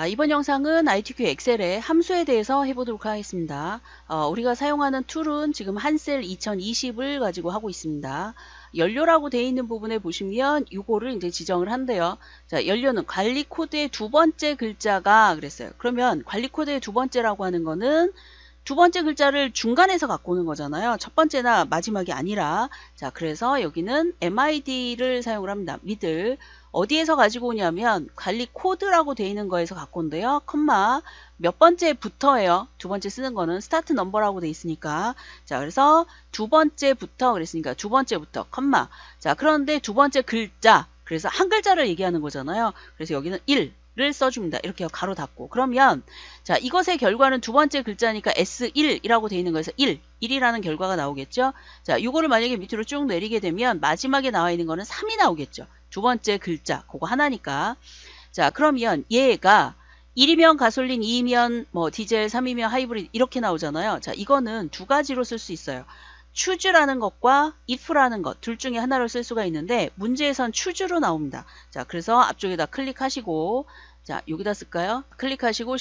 이번 영상은 ITQ 엑셀의 함수에 대해서 해보도록 하겠습니다. 우리가 사용하는 툴은 지금 한셀 2020을 가지고 하고 있습니다. 연료라고 되어 있는 부분에 보시면 이거를 이제 지정을 한대요. 자, 연료는 관리 코드의 두 번째 글자가 그랬어요. 그러면 관리 코드의 두 번째라고 하는 거는 두 번째 글자를 중간에서 갖고 오는 거잖아요. 첫 번째나 마지막이 아니라. 자, 그래서 여기는 MID를 사용을 합니다. middle. 어디에서 가지고 오냐면 관리 코드라고 되어 있는 거에서 갖고 온대요. 컴마 몇 번째부터예요. 두 번째 쓰는 거는 스타트 넘버라고 되어 있으니까. 자, 그래서 두 번째부터 그랬으니까 두 번째부터 컴마. 자, 그런데 두 번째 글자, 그래서 한 글자를 얘기하는 거잖아요. 그래서 여기는 1을 써줍니다. 이렇게 가로 닫고. 그러면 자, 이것의 결과는 두 번째 글자니까 S1이라고 되어 있는 거에서 1이라는 결과가 나오겠죠. 자, 이거를 만약에 밑으로 쭉 내리게 되면 마지막에 나와 있는 거는 3이 나오겠죠. 두 번째 글자, 그거 하나니까. 자, 그러면 얘가 1이면 가솔린, 2이면 뭐 디젤, 3이면 하이브리드 이렇게 나오잖아요. 자, 이거는 두 가지로 쓸 수 있어요. choose라는 것과 if라는 것 둘 중에 하나로 쓸 수가 있는데 문제에선 choose로 나옵니다. 자, 그래서 앞쪽에다 클릭하시고 자, 여기다 쓸까요? 클릭하시고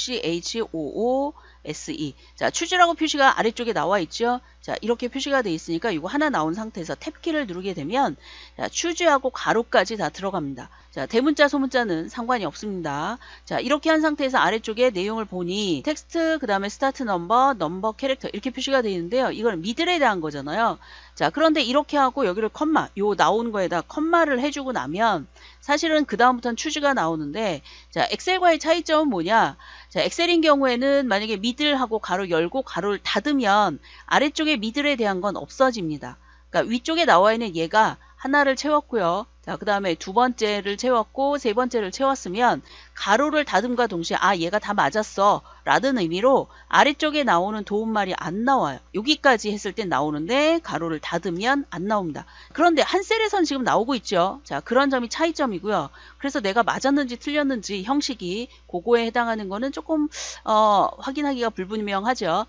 CHOOSE. 자, choose라고 표시가 아래쪽에 나와 있죠. 자, 이렇게 표시가 돼 있으니까 이거 하나 나온 상태에서 탭키를 누르게 되면 자, choose하고 가로까지 다 들어갑니다. 자, 대문자 소문자는 상관이 없습니다. 자, 이렇게 한 상태에서 아래쪽에 내용을 보니 텍스트, 그 다음에 스타트 넘버, 넘버, 캐릭터 이렇게 표시가 되어 있는데요. 이건 미들에 대한 거잖아요. 자, 그런데 이렇게 하고 여기를 컴마, 요 나온 거에다 컴마를 해주고 나면 사실은 그 다음부터는 choose가 나오는데 자, 엑셀과의 차이점은 뭐냐? 자, 엑셀인 경우에는 만약에 미들하고 가로 열고 가로를 닫으면 아래쪽에 미들에 대한 건 없어집니다. 그러니까 위쪽에 나와 있는 얘가 하나를 채웠고요. 자, 그 다음에 두 번째를 채웠고 세 번째를 채웠으면 가로를 닫음과 동시에 아, 얘가 다 맞았어 라는 의미로 아래쪽에 나오는 도움말이 안 나와요. 여기까지 했을 땐 나오는데 가로를 닫으면 안 나옵니다. 그런데 한셀에선 지금 나오고 있죠. 자, 그런 점이 차이점이고요. 그래서 내가 맞았는지 틀렸는지 형식이 그거에 해당하는 거는 조금 확인하기가 불분명하죠.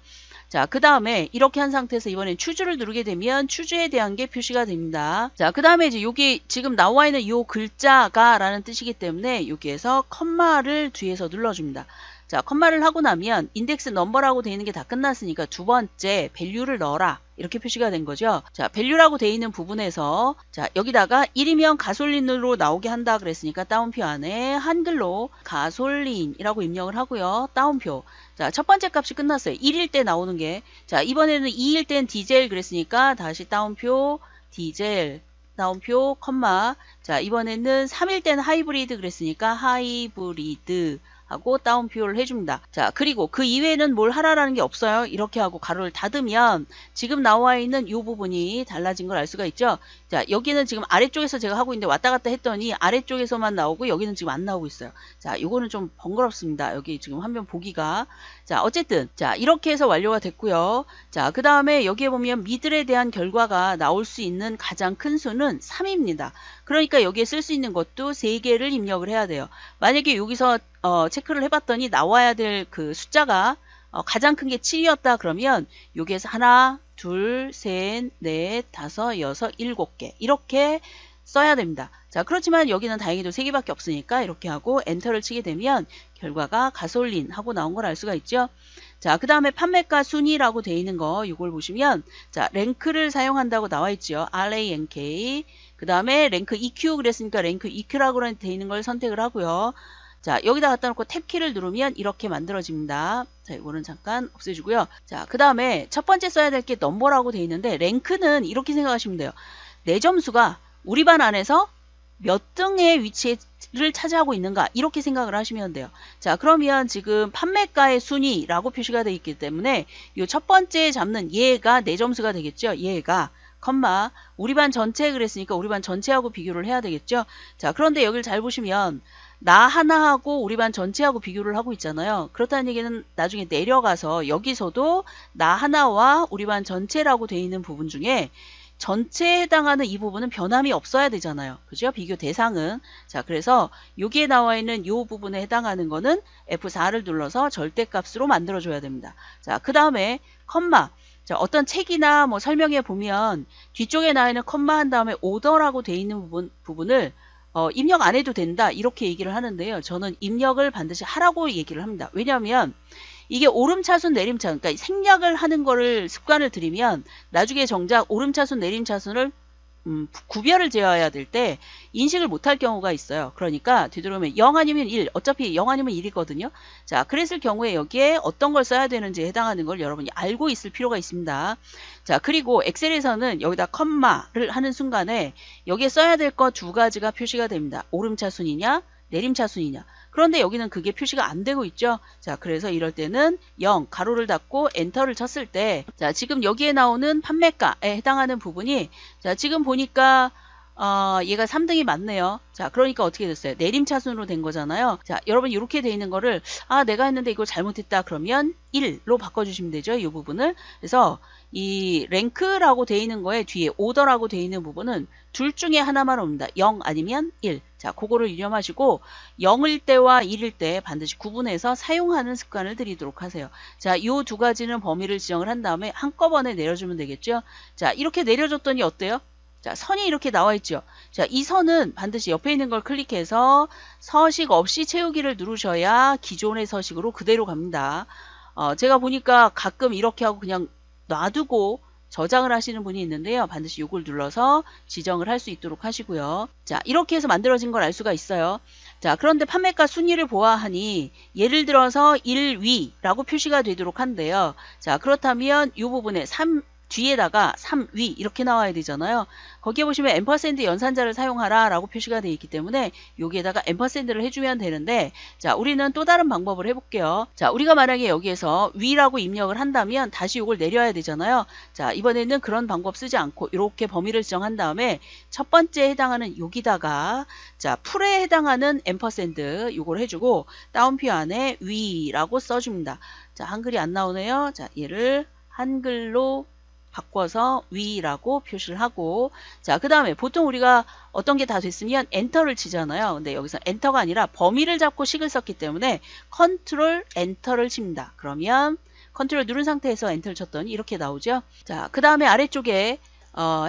자, 그 다음에 이렇게 한 상태에서 이번엔 choose를 누르게 되면 choose에 대한 게 표시가 됩니다. 자, 그 다음에 이제 여기 지금 나와 있는 이 글자가 라는 뜻이기 때문에 여기에서 컴마를 뒤에서 눌러줍니다. 자, 컴마를 하고 나면 인덱스 넘버라고 되어 있는 게 다 끝났으니까 두 번째 value를 넣어라. 이렇게 표시가 된 거죠. 자, value라고 되어 있는 부분에서 자, 여기다가 1이면 가솔린으로 나오게 한다 그랬으니까 따옴표 안에 한글로 가솔린이라고 입력을 하고요. 따옴표. 자, 첫 번째 값이 끝났어요. 1일 때 나오는 게. 자, 이번에는 2일 땐 디젤 그랬으니까 다시 따옴표 디젤 따옴표 컴마. 자, 이번에는 3일 땐 하이브리드 그랬으니까 하이브리드 하고 따옴표를 해줍니다. 자, 그리고 그 이외에는 뭘 하라라는 게 없어요. 이렇게 하고 가로를 닫으면 지금 나와 있는 이 부분이 달라진 걸 알 수가 있죠. 자, 여기는 지금 아래쪽에서 제가 하고 있는데 왔다 갔다 했더니 아래쪽에서만 나오고 여기는 지금 안 나오고 있어요. 자, 이거는 좀 번거롭습니다. 여기 지금 화면 보기가. 자, 어쨌든 자, 이렇게 해서 완료가 됐고요. 자, 그 다음에 여기에 보면 미들에 대한 결과가 나올 수 있는 가장 큰 수는 3입니다. 그러니까 여기에 쓸 수 있는 것도 3개를 입력을 해야 돼요. 만약에 여기서 체크를 해봤더니 나와야 될 그 숫자가 가장 큰 게 7이었다 그러면 여기에서 하나, 둘, 셋, 넷, 다섯, 여섯, 7개 이렇게 써야 됩니다. 자, 그렇지만 여기는 다행히도 3개밖에 없으니까 이렇게 하고 엔터를 치게 되면 결과가 가솔린 하고 나온 걸 알 수가 있죠. 자, 그 다음에 판매가 순위라고 되어 있는 거 이걸 보시면 자, 랭크를 사용한다고 나와 있죠. RANK. 그 다음에 랭크 EQ 그랬으니까 랭크 EQ라고 되어 있는 걸 선택을 하고요. 자, 여기다 갖다 놓고 탭키를 누르면 이렇게 만들어집니다. 자, 이거는 잠깐 없애주고요. 자, 그 다음에 첫 번째 써야 될 게 넘버라고 되어 있는데 랭크는 이렇게 생각하시면 돼요. 내 점수가 우리 반 안에서 몇 등의 위치를 차지하고 있는가 이렇게 생각을 하시면 돼요. 자, 그러면 지금 판매가의 순위라고 표시가 되어 있기 때문에 이 첫 번째 잡는 얘가 내 점수가 되겠죠. 얘가 컴마 우리 반 전체 그랬으니까 우리 반 전체하고 비교를 해야 되겠죠. 자, 그런데 여기를 잘 보시면 나 하나하고 우리 반 전체하고 비교를 하고 있잖아요. 그렇다는 얘기는 나중에 내려가서 여기서도 나 하나와 우리 반 전체라고 되어 있는 부분 중에 전체에 해당하는 이 부분은 변함이 없어야 되잖아요. 그죠? 비교 대상은. 자, 그래서 여기에 나와 있는 이 부분에 해당하는 거는 F4를 눌러서 절대값으로 만들어줘야 됩니다. 자, 그 다음에 컴마. 자, 어떤 책이나 뭐 설명에 보면 뒤쪽에 나와 있는 컴마 한 다음에 오더라고 되어 있는 부분을 입력 안 해도 된다 이렇게 얘기를 하는데요. 저는 입력을 반드시 하라고 얘기를 합니다. 왜냐하면 이게 오름차순 내림차순, 그러니까 생략을 하는 거를 습관을 들이면 나중에 정작 오름차순 내림차순을 구별을 지어야 될 때 인식을 못할 경우가 있어요. 그러니까 되도록이면 0 아니면 1, 어차피 0 아니면 1이거든요. 자, 그랬을 경우에 여기에 어떤 걸 써야 되는지에 해당하는 걸 여러분이 알고 있을 필요가 있습니다. 자, 그리고 엑셀에서는 여기다 컴마를 하는 순간에 여기에 써야 될 거 두 가지가 표시가 됩니다. 오름차순이냐 내림차순이냐. 그런데 여기는 그게 표시가 안 되고 있죠. 자, 그래서 이럴 때는 0, 가로를 닫고 엔터를 쳤을 때, 자, 지금 여기에 나오는 판매가에 해당하는 부분이, 자, 지금 보니까, 얘가 3등이 맞네요. 자, 그러니까 어떻게 됐어요? 내림차순으로 된 거잖아요. 자, 여러분 이렇게 돼 있는 거를, 내가 했는데 이걸 잘못했다. 그러면 1로 바꿔주시면 되죠. 이 부분을. 그래서 이 랭크라고 돼 있는 거에 뒤에 오더라고 돼 있는 부분은 둘 중에 하나만 옵니다. 0 아니면 1. 자, 그거를 유념하시고 0일 때와 1일 때 반드시 구분해서 사용하는 습관을 들이도록 하세요. 자, 이 두 가지는 범위를 지정을 한 다음에 한꺼번에 내려주면 되겠죠. 자, 이렇게 내려줬더니 어때요? 자, 선이 이렇게 나와 있죠. 자, 이 선은 반드시 옆에 있는 걸 클릭해서 서식 없이 채우기를 누르셔야 기존의 서식으로 그대로 갑니다. 제가 보니까 가끔 이렇게 하고 그냥 놔두고 저장을 하시는 분이 있는데요. 반드시 이걸 눌러서 지정을 할 수 있도록 하시고요. 자, 이렇게 해서 만들어진 걸 알 수가 있어요. 자, 그런데 판매가 순위를 보아하니 예를 들어서 1위라고 표시가 되도록 한대요. 자, 그렇다면 이 부분에 3 뒤에다가 3위 이렇게 나와야 되잖아요. 거기에 보시면 앰퍼샌드 연산자를 사용하라 라고 표시가 되어 있기 때문에 여기에다가 앰퍼샌드를 해주면 되는데, 자, 우리는 또 다른 방법을 해볼게요. 자, 우리가 만약에 여기에서 위라고 입력을 한다면 다시 이걸 내려야 되잖아요. 자, 이번에는 그런 방법 쓰지 않고 이렇게 범위를 지정한 다음에 첫 번째 해당하는 여기다가, 자, 풀에 해당하는 앰퍼샌드 이걸 해주고 다운표 안에 위라고 써줍니다. 자, 한글이 안 나오네요. 자, 얘를 한글로 바꿔서 위라고 표시를 하고, 자, 그 다음에 보통 우리가 어떤 게 다 됐으면 엔터를 치잖아요. 근데 여기서 엔터가 아니라 범위를 잡고 식을 썼기 때문에 컨트롤 엔터를 칩니다. 그러면 컨트롤 누른 상태에서 엔터를 쳤더니 이렇게 나오죠. 자, 그 다음에 아래쪽에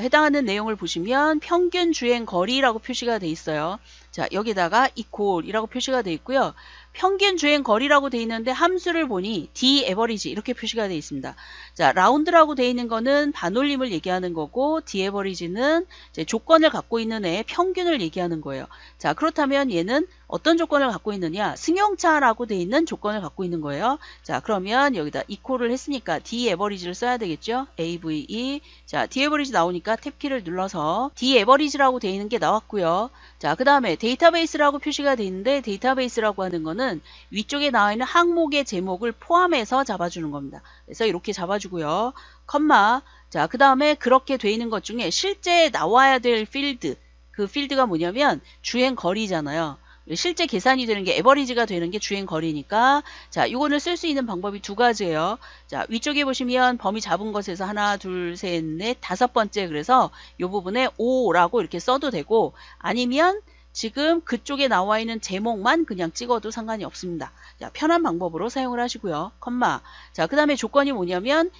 해당하는 내용을 보시면 평균 주행 거리라고 표시가 돼 있어요. 자, 여기다가 이퀄이라고 표시가 돼 있고요. 평균 주행 거리라고 돼 있는데 함수를 보니 d-average 이렇게 표시가 돼 있습니다. 자, 라운드라고 돼 있는 거는 반올림을 얘기하는 거고 d-average는 이제 조건을 갖고 있는 애의 평균을 얘기하는 거예요. 자, 그렇다면 얘는 어떤 조건을 갖고 있느냐? 승용차라고 돼 있는 조건을 갖고 있는 거예요. 자, 그러면 여기다 equal을 했으니까 d-average를 써야 되겠죠? ave. 자, d-average 나오니까 탭키를 눌러서 d-average라고 돼 있는 게 나왔고요. 자, 그 다음에 데이터베이스라고 표시가 돼 있는데 데이터베이스라고 하는 거는 위쪽에 나와 있는 항목의 제목을 포함해서 잡아주는 겁니다. 그래서 이렇게 잡아주고요. 컴마. 자, 그 다음에 그렇게 돼 있는 것 중에 실제 나와야 될 필드, 그 필드가 뭐냐면 주행 거리잖아요. 실제 계산이 되는 게 에버리지가 되는 게 주행 거리니까, 자, 이거는 쓸 수 있는 방법이 두 가지예요. 자, 위쪽에 보시면 범위 잡은 것에서 하나, 둘, 셋, 넷, 다섯 번째, 그래서 이 부분에 5라고 이렇게 써도 되고, 아니면 지금 그쪽에 나와 있는 제목만 그냥 찍어도 상관이 없습니다. 자, 편한 방법으로 사용을 하시고요. 컴마. 자, 그 다음에 조건이 뭐냐면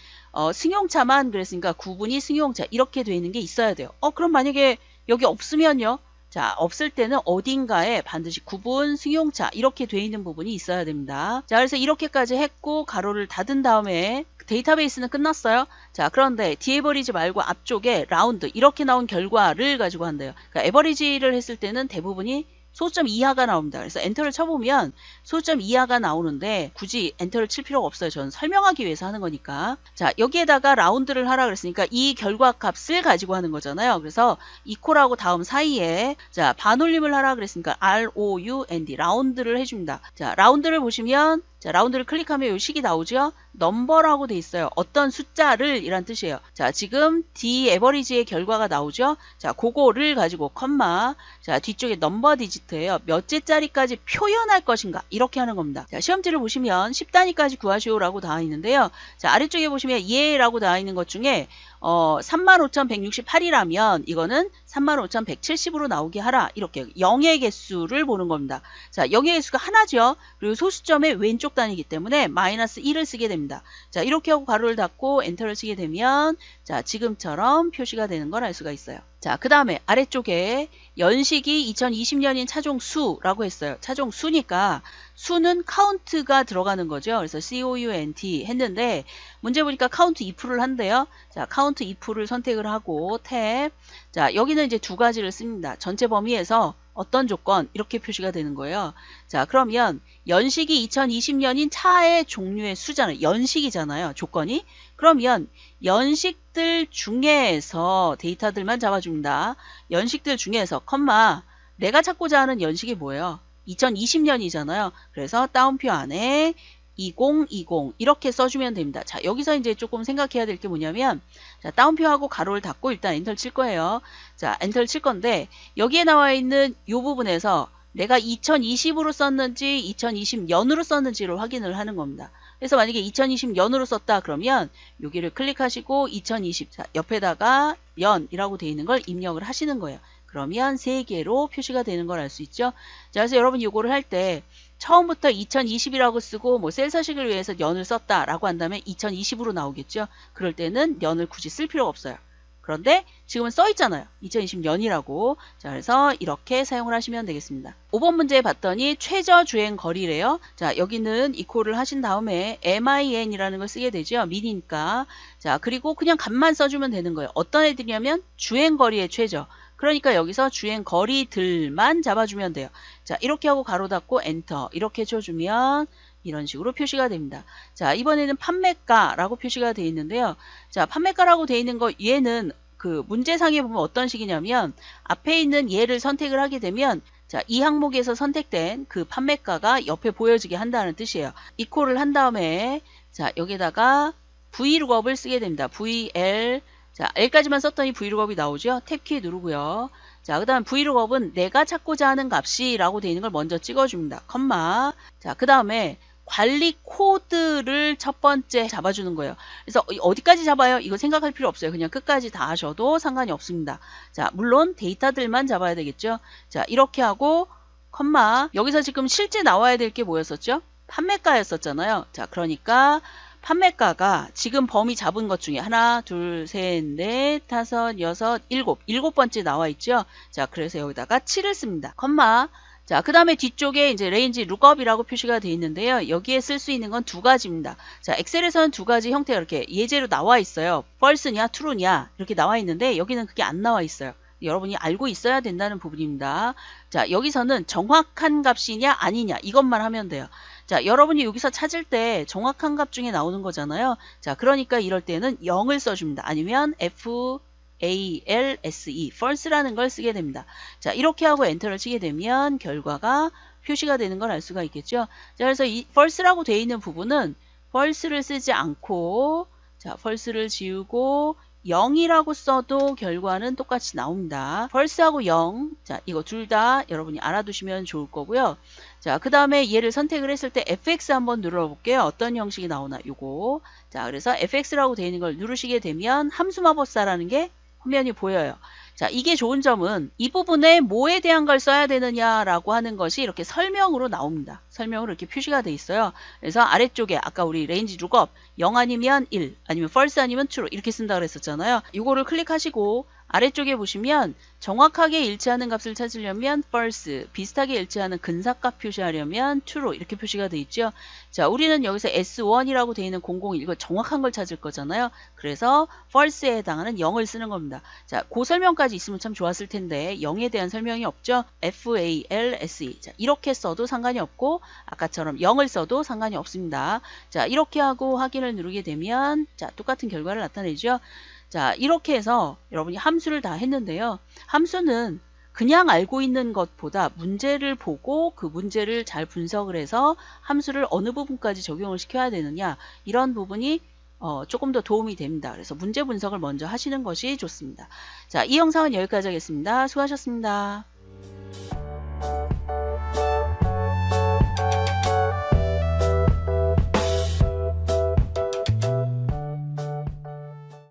승용차만 그랬으니까 구분이 승용차 이렇게 돼 있는 게 있어야 돼요. 그럼 만약에 여기 없으면요. 자, 없을 때는 어딘가에 반드시 구분 승용차 이렇게 돼 있는 부분이 있어야 됩니다. 자, 그래서 이렇게까지 했고 가로를 닫은 다음에 데이터베이스는 끝났어요. 자, 그런데 디에버리지 말고 앞쪽에 라운드 이렇게 나온 결과를 가지고 한대요. 그러니까 에버리지를 했을 때는 대부분이 소수점 이하가 나옵니다. 그래서 엔터를 쳐보면 소수점 이하가 나오는데 굳이 엔터를 칠 필요가 없어요. 저는 설명하기 위해서 하는 거니까. 자, 여기에다가 라운드를 하라 그랬으니까 이 결과 값을 가지고 하는 거잖아요. 그래서 이퀄하고 다음 사이에, 자, 반올림을 하라 그랬으니까 ROUND 라운드를 해줍니다. 자, 라운드를 보시면, 자, 라운드를 클릭하면 이 식이 나오죠. 넘버라고 돼 있어요. 어떤 숫자를 이란 뜻이에요. 자, 지금 D-average의 결과가 나오죠. 자, 그거를 가지고 컴마. 자, 뒤쪽에 넘버 디지트예요. 몇째 자리까지 표현할 것인가 이렇게 하는 겁니다. 자, 시험지를 보시면 10단위까지 구하시오라고 나와 있는데요. 자, 아래쪽에 보시면 예라고 나와 있는 것 중에 35,168이라면 이거는 35,170으로 나오게 하라. 이렇게 0의 개수를 보는 겁니다. 자, 0의 개수가 하나죠. 그리고 소수점의 왼쪽 세제곱 단위이기 때문에 마이너스 1을 쓰게 됩니다. 자, 이렇게 하고 가로를 닫고 엔터를 치게 되면 자, 지금처럼 표시가 되는 걸 알 수가 있어요. 자, 그 다음에 아래쪽에 연식이 2020년인 차종수라고 했어요. 차종수니까 수는 카운트가 들어가는 거죠. 그래서 COUNT 했는데 문제 보니까 카운트 if를 한대요. 자, 카운트 if를 선택을 하고 탭. 자, 여기는 이제 두 가지를 씁니다. 전체 범위에서 어떤 조건 이렇게 표시가 되는 거예요. 자, 그러면 연식이 2020년인 차의 종류의 수잖아요. 연식이잖아요. 조건이. 그러면 연식들 중에서 데이터들만 잡아줍니다. 연식들 중에서 컴마 내가 찾고자 하는 연식이 뭐예요? 2020년이잖아요. 그래서 따옴표 안에 2020 이렇게 써주면 됩니다. 자, 여기서 이제 조금 생각해야 될 게 뭐냐면 자, 따옴표하고 가로를 닫고 일단 엔터를 칠 거예요. 자, 엔터를 칠 건데 여기에 나와 있는 이 부분에서 내가 2020으로 썼는지 2020년으로 썼는지를 확인을 하는 겁니다. 그래서 만약에 2020년으로 썼다 그러면 여기를 클릭하시고 2020 자, 옆에다가 년이라고 되어 있는 걸 입력을 하시는 거예요. 그러면 3개로 표시가 되는 걸 알 수 있죠. 자, 그래서 여러분 이거를 할 때 처음부터 2020이라고 쓰고 뭐 셀서식을 위해서 년을 썼다라고 한다면 2020으로 나오겠죠. 그럴 때는 년을 굳이 쓸 필요가 없어요. 그런데 지금은 써 있잖아요. 2020년이라고. 자, 그래서 이렇게 사용을 하시면 되겠습니다. 5번 문제 봤더니 최저 주행 거리래요. 자, 여기는 이퀄을 하신 다음에 min이라는 걸 쓰게 되죠. 민이니까. 자, 그리고 그냥 값만 써주면 되는 거예요. 어떤 애들이냐면 주행 거리의 최저. 그러니까 여기서 주행 거리들만 잡아주면 돼요. 자, 이렇게 하고 가로 닫고 엔터 이렇게 쳐주면 이런 식으로 표시가 됩니다. 자, 이번에는 판매가라고 표시가 되어 있는데요. 자, 판매가라고 되어 있는 거 얘는 그 문제상에 보면 어떤 식이냐면 앞에 있는 얘를 선택을 하게 되면 자, 이 항목에서 선택된 그 판매가가 옆에 보여지게 한다는 뜻이에요. 이퀄을 한 다음에 자, 여기다가 vlookup을 쓰게 됩니다. vl 자, L까지만 썼더니 vlookup이 나오죠. 탭키 누르고요. 자, 그 다음 vlookup은 내가 찾고자 하는 값이 라고 되어 있는 걸 먼저 찍어줍니다. 컴마. 자, 그 다음에 관리 코드를 첫 번째 잡아주는 거예요. 그래서 어디까지 잡아요? 이거 생각할 필요 없어요. 그냥 끝까지 다 하셔도 상관이 없습니다. 자, 물론 데이터들만 잡아야 되겠죠. 자, 이렇게 하고 컴마. 여기서 지금 실제 나와야 될 게 뭐였었죠? 판매가였었잖아요. 자, 그러니까 판매가가 지금 범위 잡은 것 중에 하나, 둘, 셋, 넷, 다섯, 여섯, 일곱 번째 나와 있죠. 자, 그래서 여기다가 7을 씁니다. 컴마. 자, 그 다음에 뒤쪽에 이제 range lookup이라고 표시가 되어 있는데요. 여기에 쓸 수 있는 건 두 가지입니다. 자, 엑셀에서는 두 가지 형태가 이렇게 예제로 나와 있어요. false냐, true냐 이렇게 나와 있는데 여기는 그게 안 나와 있어요. 여러분이 알고 있어야 된다는 부분입니다. 자, 여기서는 정확한 값이냐 아니냐 이것만 하면 돼요. 자, 여러분이 여기서 찾을 때 정확한 값 중에 나오는 거잖아요. 자, 그러니까 이럴 때는 0을 써줍니다. 아니면 false, false라는 걸 쓰게 됩니다. 자, 이렇게 하고 엔터를 치게 되면 결과가 표시가 되는 걸 알 수가 있겠죠. 자, 그래서 이 false라고 되어 있는 부분은 false를 쓰지 않고 자, false를 지우고 0이라고 써도 결과는 똑같이 나옵니다. false하고 0, 자, 이거 둘 다 여러분이 알아두시면 좋을 거고요. 자, 그 다음에 얘를 선택을 했을 때 fx 한번 눌러볼게요. 어떤 형식이 나오나 요거. 자, 그래서 fx라고 되어 있는 걸 누르시게 되면 함수 마법사라는 게 화면이 보여요. 자, 이게 좋은 점은 이 부분에 뭐에 대한 걸 써야 되느냐라고 하는 것이 이렇게 설명으로 나옵니다. 설명으로 이렇게 표시가 돼 있어요. 그래서 아래쪽에 아까 우리 range lookup 0 아니면 1 아니면 false 아니면 true 이렇게 쓴다 그랬었잖아요. 이거를 클릭하시고 아래쪽에 보시면 정확하게 일치하는 값을 찾으려면 false, 비슷하게 일치하는 근사값 표시하려면 true 이렇게 표시가 돼 있죠. 자, 우리는 여기서 S1이라고 되어 있는 001 이거 정확한 걸 찾을 거잖아요. 그래서 false에 해당하는 0을 쓰는 겁니다. 자, 그 설명까지 있으면 참 좋았을 텐데 0에 대한 설명이 없죠. false 자, 이렇게 써도 상관이 없고 아까처럼 0을 써도 상관이 없습니다. 자, 이렇게 하고 확인을 누르게 되면 자, 똑같은 결과를 나타내죠. 자, 이렇게 해서 여러분이 함수를 다 했는데요. 함수는 그냥 알고 있는 것보다 문제를 보고 그 문제를 잘 분석을 해서 함수를 어느 부분까지 적용을 시켜야 되느냐 이런 부분이 조금 더 도움이 됩니다. 그래서 문제 분석을 먼저 하시는 것이 좋습니다. 자, 이 영상은 여기까지 하겠습니다. 수고하셨습니다.